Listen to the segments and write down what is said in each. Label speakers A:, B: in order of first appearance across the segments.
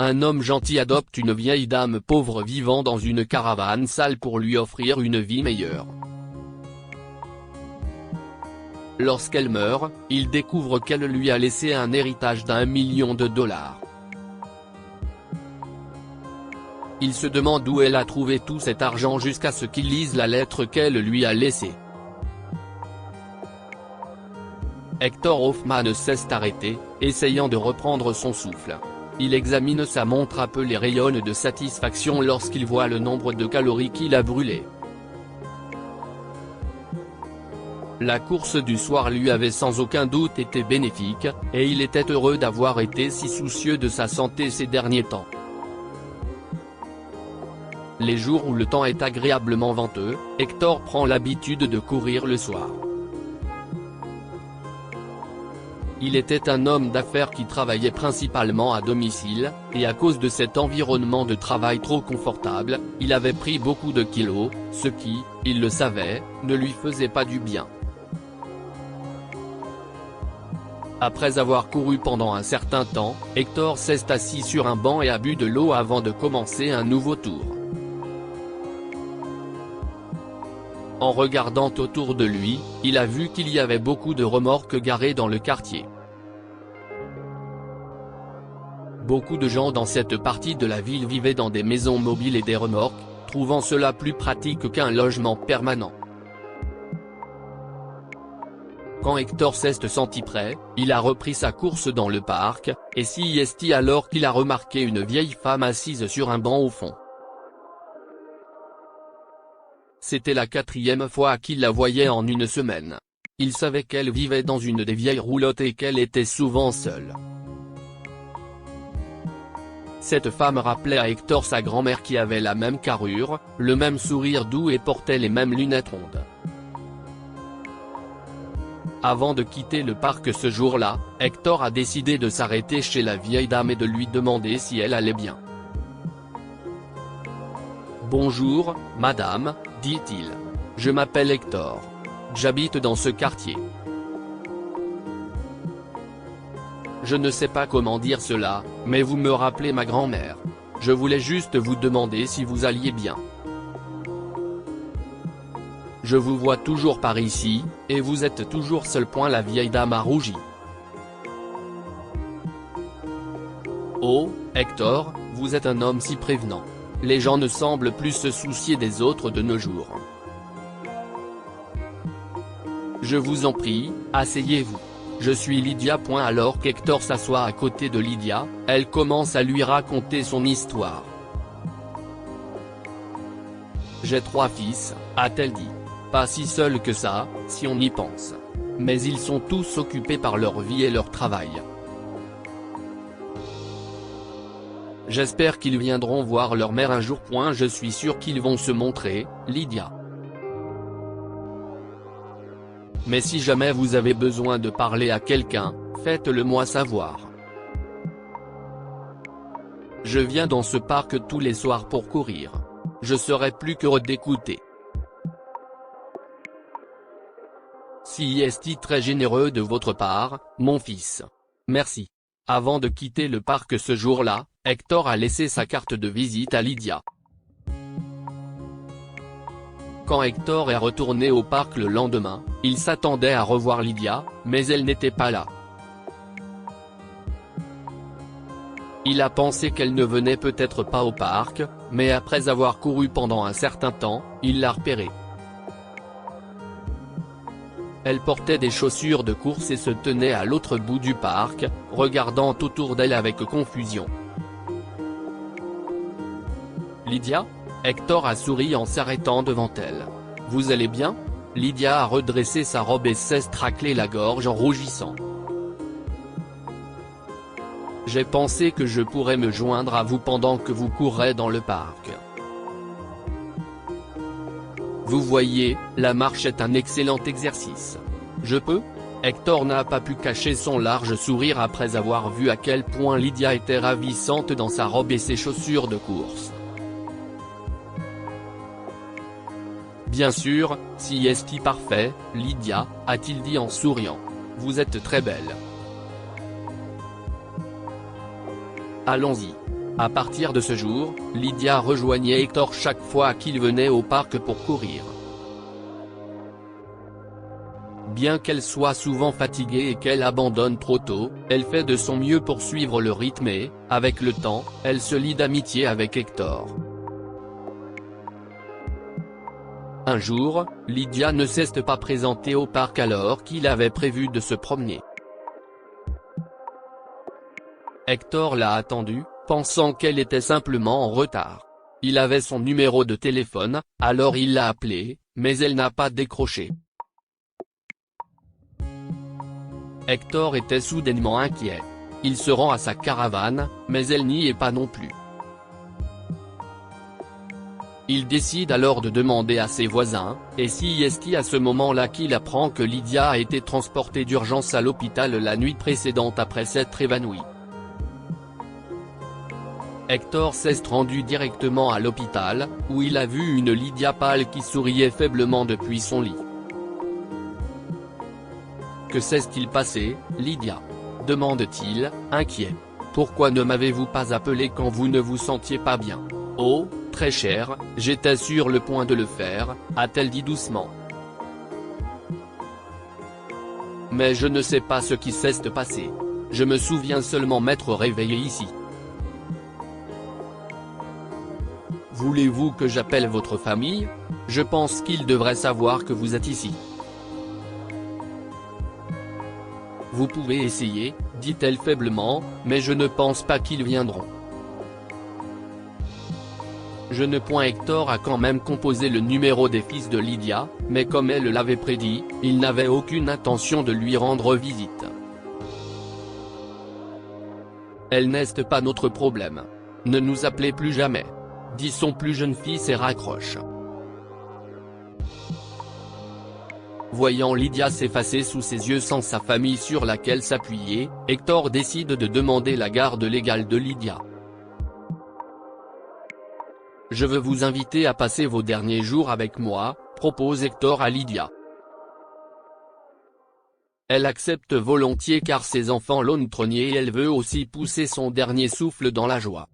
A: Un homme gentil adopte une vieille dame pauvre vivant dans une caravane sale pour lui offrir une vie meilleure. Lorsqu'elle meurt, il découvre qu'elle lui a laissé un héritage d'1 million de dollars. Il se demande où elle a trouvé tout cet argent jusqu'à ce qu'il lise la lettre qu'elle lui a laissée. Hector Hoffman ne cesse d'arrêter, essayant de reprendre son souffle. Il examine sa montre appelée rayonne de satisfaction lorsqu'il voit le nombre de calories qu'il a brûlées. La course du soir lui avait sans aucun doute été bénéfique, et il était heureux d'avoir été si soucieux de sa santé ces derniers temps. Les jours où le temps est agréablement venteux, Hector prend l'habitude de courir le soir. Il était un homme d'affaires qui travaillait principalement à domicile, et à cause de cet environnement de travail trop confortable, il avait pris beaucoup de kilos, ce qui, il le savait, ne lui faisait pas du bien. Après avoir couru pendant un certain temps, Hector s'est assis sur un banc et a bu de l'eau avant de commencer un nouveau tour. En regardant autour de lui, il a vu qu'il y avait beaucoup de remorques garées dans le quartier. Beaucoup de gens dans cette partie de la ville vivaient dans des maisons mobiles et des remorques, trouvant cela plus pratique qu'un logement permanent. Quand Hector s'est senti prêt, il a repris sa course dans le parc, et s'y est alors qu'il a remarqué une vieille femme assise sur un banc au fond. C'était la 4e fois qu'il la voyait en une semaine. Il savait qu'elle vivait dans une des vieilles roulottes et qu'elle était souvent seule. Cette femme rappelait à Hector sa grand-mère qui avait la même carrure, le même sourire doux et portait les mêmes lunettes rondes. Avant de quitter le parc ce jour-là, Hector a décidé de s'arrêter chez la vieille dame et de lui demander si elle allait bien. « Bonjour, madame », dit-il. « Je m'appelle Hector. J'habite dans ce quartier. » Je ne sais pas comment dire cela, mais vous me rappelez ma grand-mère. Je voulais juste vous demander si vous alliez bien. Je vous vois toujours par ici, et vous êtes toujours seul. La vieille dame a rougi. Oh, Hector, vous êtes un homme si prévenant. Les gens ne semblent plus se soucier des autres de nos jours. Je vous en prie, asseyez-vous. Je suis Lydia. Alors qu'Hector s'assoit à côté de Lydia, elle commence à lui raconter son histoire. J'ai 3 fils, a-t-elle dit. Pas si seul que ça, si on y pense. Mais ils sont tous occupés par leur vie et leur travail. J'espère qu'ils viendront voir leur mère un jour. Je suis sûr qu'ils vont se montrer, Lydia. Mais si jamais vous avez besoin de parler à quelqu'un, faites-le moi savoir. Je viens dans ce parc tous les soirs pour courir. Je serai plus qu'heureux d'écouter. Si est très généreux de votre part, mon fils. Merci. Avant de quitter le parc ce jour-là, Hector a laissé sa carte de visite à Lydia. Quand Hector est retourné au parc le lendemain, il s'attendait à revoir Lydia, mais elle n'était pas là. Il a pensé qu'elle ne venait peut-être pas au parc, mais après avoir couru pendant un certain temps, il l'a repérée. Elle portait des chaussures de course et se tenait à l'autre bout du parc, regardant autour d'elle avec confusion. Lydia ? Hector a souri en s'arrêtant devant elle. « Vous allez bien ?» Lydia a redressé sa robe et s'est raclé la gorge en rougissant. « J'ai pensé que je pourrais me joindre à vous pendant que vous courrez dans le parc. Vous voyez, la marche est un excellent exercice. Je peux ?» Hector n'a pas pu cacher son large sourire après avoir vu à quel point Lydia était ravissante dans sa robe et ses chaussures de course. Bien sûr, si est parfait, Lydia, a-t-il dit en souriant. Vous êtes très belle. Allons-y. À partir de ce jour, Lydia rejoignait Hector chaque fois qu'il venait au parc pour courir. Bien qu'elle soit souvent fatiguée et qu'elle abandonne trop tôt, elle fait de son mieux pour suivre le rythme et, avec le temps, elle se lie d'amitié avec Hector. Un jour, Lydia ne s'est pas présentée au parc alors qu'il avait prévu de se promener. Hector l'a attendue, pensant qu'elle était simplement en retard. Il avait son numéro de téléphone, alors il l'a appelée, mais elle n'a pas décroché. Hector était soudainement inquiet. Il se rend à sa caravane, mais elle n'y est pas non plus. Il décide alors de demander à ses voisins, et si est-ce à ce moment-là qu'il apprend que Lydia a été transportée d'urgence à l'hôpital la nuit précédente après s'être évanouie. Hector s'est rendu directement à l'hôpital, où il a vu une Lydia pâle qui souriait faiblement depuis son lit. « Que s'est-il passé, Lydia ?» demande-t-il, inquiet. « Pourquoi ne m'avez-vous pas appelé quand vous ne vous sentiez pas bien ?»« Oh, très cher, j'étais sur le point de le faire », a-t-elle dit doucement. « Mais je ne sais pas ce qui s'est passé. Je me souviens seulement m'être réveillé ici. » Voulez-vous que j'appelle votre famille? Je pense qu'ils devraient savoir que vous êtes ici. Vous pouvez essayer, dit-elle faiblement, mais je ne pense pas qu'ils viendront. Hector a quand même composé le numéro des fils de Lydia, mais comme elle l'avait prédit, il n'avait aucune intention de lui rendre visite. Elle n'est pas notre problème. Ne nous appelez plus jamais, dit son plus jeune fils et raccroche. Voyant Lydia s'effacer sous ses yeux sans sa famille sur laquelle s'appuyer, Hector décide de demander la garde légale de Lydia. « Je veux vous inviter à passer vos derniers jours avec moi », propose Hector à Lydia. Elle accepte volontiers car ses enfants l'ont trôniée et elle veut aussi pousser son dernier souffle dans la joie.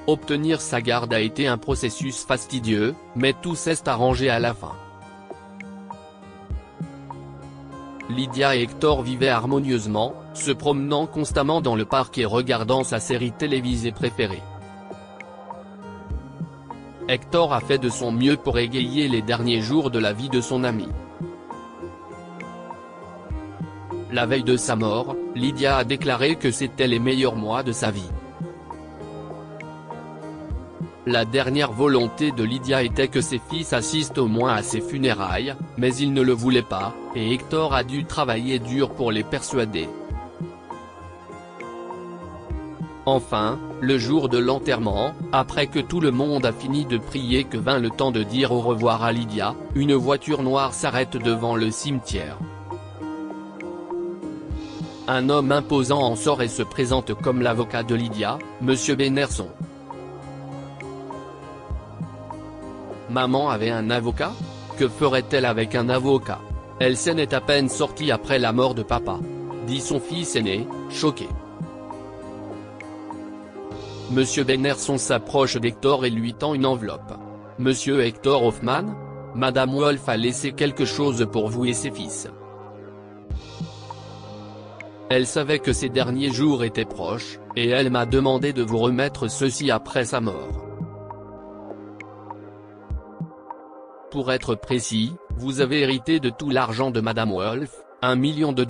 A: Obtenir sa garde a été un processus fastidieux, mais tout s'est arrangé à la fin. Lydia et Hector vivaient harmonieusement, se promenant constamment dans le parc et regardant sa série télévisée préférée. Hector a fait de son mieux pour égayer les derniers jours de la vie de son ami. La veille de sa mort, Lydia a déclaré que c'était les meilleurs mois de sa vie. La dernière volonté de Lydia était que ses fils assistent au moins à ses funérailles, mais ils ne le voulaient pas, et Hector a dû travailler dur pour les persuader. Enfin, le jour de l'enterrement, après que tout le monde a fini de prier que vint le temps de dire au revoir à Lydia, une voiture noire s'arrête devant le cimetière. Un homme imposant en sort et se présente comme l'avocat de Lydia, Monsieur Benerson. Maman avait un avocat? Que ferait-elle avec un avocat? Elle s'en est à peine sortie après la mort de papa, dit son fils aîné, choqué. Monsieur Benerson s'approche d'Hector et lui tend une enveloppe. Monsieur Hector Hoffman? Madame Wolf a laissé quelque chose pour vous et ses fils. Elle savait que ses derniers jours étaient proches, et elle m'a demandé de vous remettre ceci après sa mort. Pour être précis, vous avez hérité de tout l'argent de Madame Wolf, $1 million. $1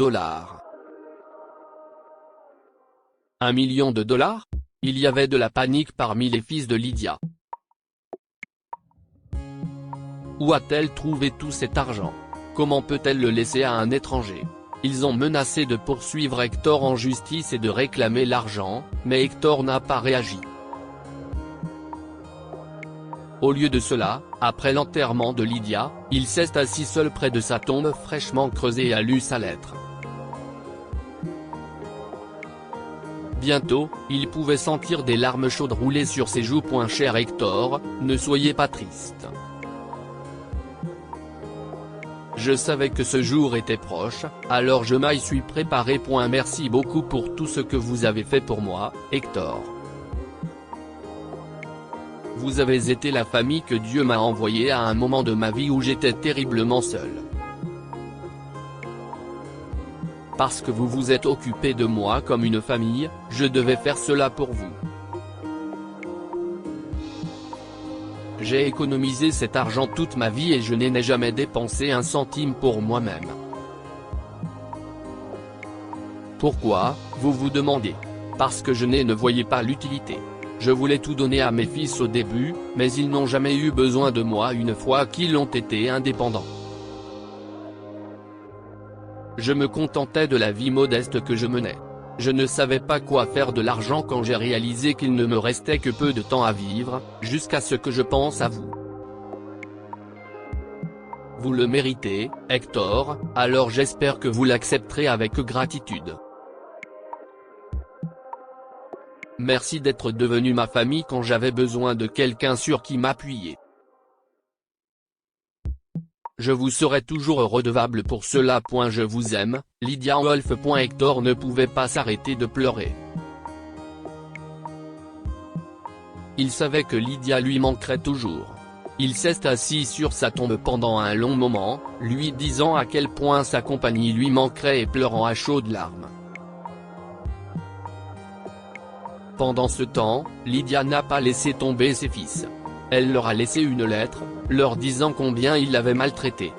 A: million? Il y avait de la panique parmi les fils de Lydia. Où a-t-elle trouvé tout cet argent? Comment peut-elle le laisser à un étranger? Ils ont menacé de poursuivre Hector en justice et de réclamer l'argent, mais Hector n'a pas réagi. Au lieu de cela, après l'enterrement de Lydia, il s'est assis seul près de sa tombe fraîchement creusée et a lu sa lettre. Bientôt, il pouvait sentir des larmes chaudes rouler sur ses joues. Cher Hector, ne soyez pas triste. Je savais que ce jour était proche, alors je m'y suis préparé. Merci beaucoup pour tout ce que vous avez fait pour moi, Hector. Vous avez été la famille que Dieu m'a envoyée à un moment de ma vie où j'étais terriblement seul. Parce que vous vous êtes occupé de moi comme une famille, je devais faire cela pour vous. J'ai économisé cet argent toute ma vie et je n'ai jamais dépensé un centime pour moi-même. Pourquoi, vous vous demandez? Parce que je ne voyais pas l'utilité. Je voulais tout donner à mes fils au début, mais ils n'ont jamais eu besoin de moi une fois qu'ils ont été indépendants. Je me contentais de la vie modeste que je menais. Je ne savais pas quoi faire de l'argent quand j'ai réalisé qu'il ne me restait que peu de temps à vivre, jusqu'à ce que je pense à vous. Vous le méritez, Hector, alors j'espère que vous l'accepterez avec gratitude. Merci d'être devenu ma famille quand j'avais besoin de quelqu'un sur qui m'appuyer. Je vous serai toujours redevable pour cela. Je vous aime, Lydia Wolf. Hector ne pouvait pas s'arrêter de pleurer. Il savait que Lydia lui manquerait toujours. Il s'est assis sur sa tombe pendant un long moment, lui disant à quel point sa compagnie lui manquerait et pleurant à chaudes larmes. Pendant ce temps, Lydia n'a pas laissé tomber ses fils. Elle leur a laissé une lettre, leur disant combien il l'avait maltraité.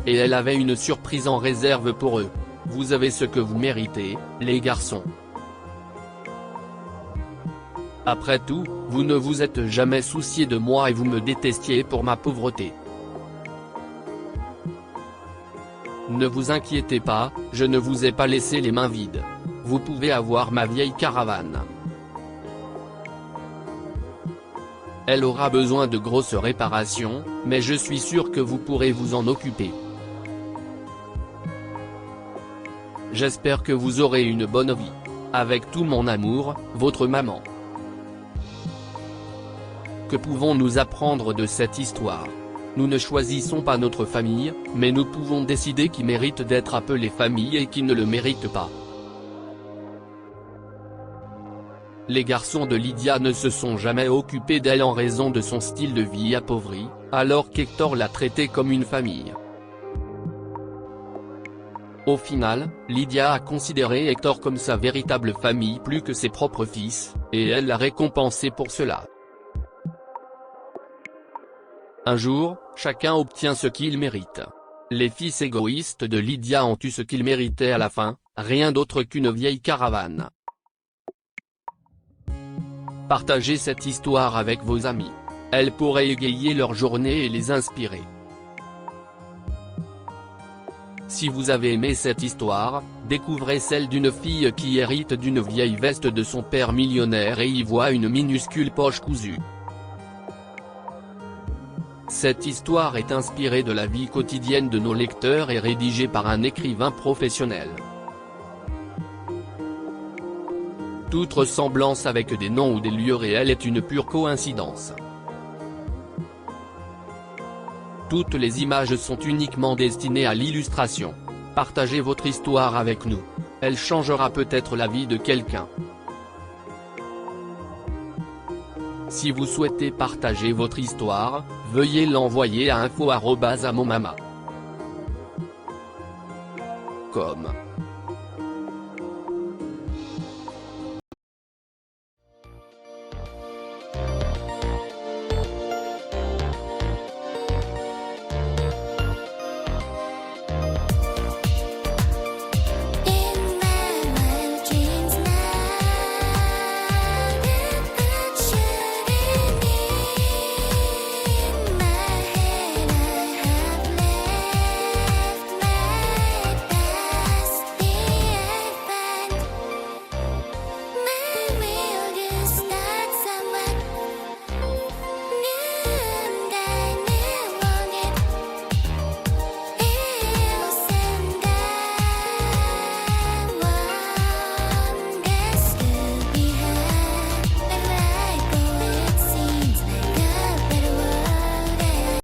A: Et elle avait une surprise en réserve pour eux. Vous avez ce que vous méritez, les garçons. Après tout, vous ne vous êtes jamais soucié de moi et vous me détestiez pour ma pauvreté. Ne vous inquiétez pas, je ne vous ai pas laissé les mains vides. Vous pouvez avoir ma vieille caravane. Elle aura besoin de grosses réparations, mais je suis sûr que vous pourrez vous en occuper. J'espère que vous aurez une bonne vie. Avec tout mon amour, votre maman. Que pouvons-nous apprendre de cette histoire? Nous ne choisissons pas notre famille, mais nous pouvons décider qui mérite d'être appelé famille et qui ne le mérite pas. Les garçons de Lydia ne se sont jamais occupés d'elle en raison de son style de vie appauvri, alors qu'Hector l'a traitée comme une famille. Au final, Lydia a considéré Hector comme sa véritable famille plus que ses propres fils, et elle l'a récompensé pour cela. Un jour, chacun obtient ce qu'il mérite. Les fils égoïstes de Lydia ont eu ce qu'ils méritaient à la fin, rien d'autre qu'une vieille caravane. Partagez cette histoire avec vos amis. Elle pourrait égayer leur journée et les inspirer. Si vous avez aimé cette histoire, découvrez celle d'une fille qui hérite d'une vieille veste de son père millionnaire et y voit une minuscule poche cousue. Cette histoire est inspirée de la vie quotidienne de nos lecteurs et rédigée par un écrivain professionnel. Toute ressemblance avec des noms ou des lieux réels est une pure coïncidence. Toutes les images sont uniquement destinées à l'illustration. Partagez votre histoire avec nous. Elle changera peut-être la vie de quelqu'un. Si vous souhaitez partager votre histoire, veuillez l'envoyer à info@amomama.com.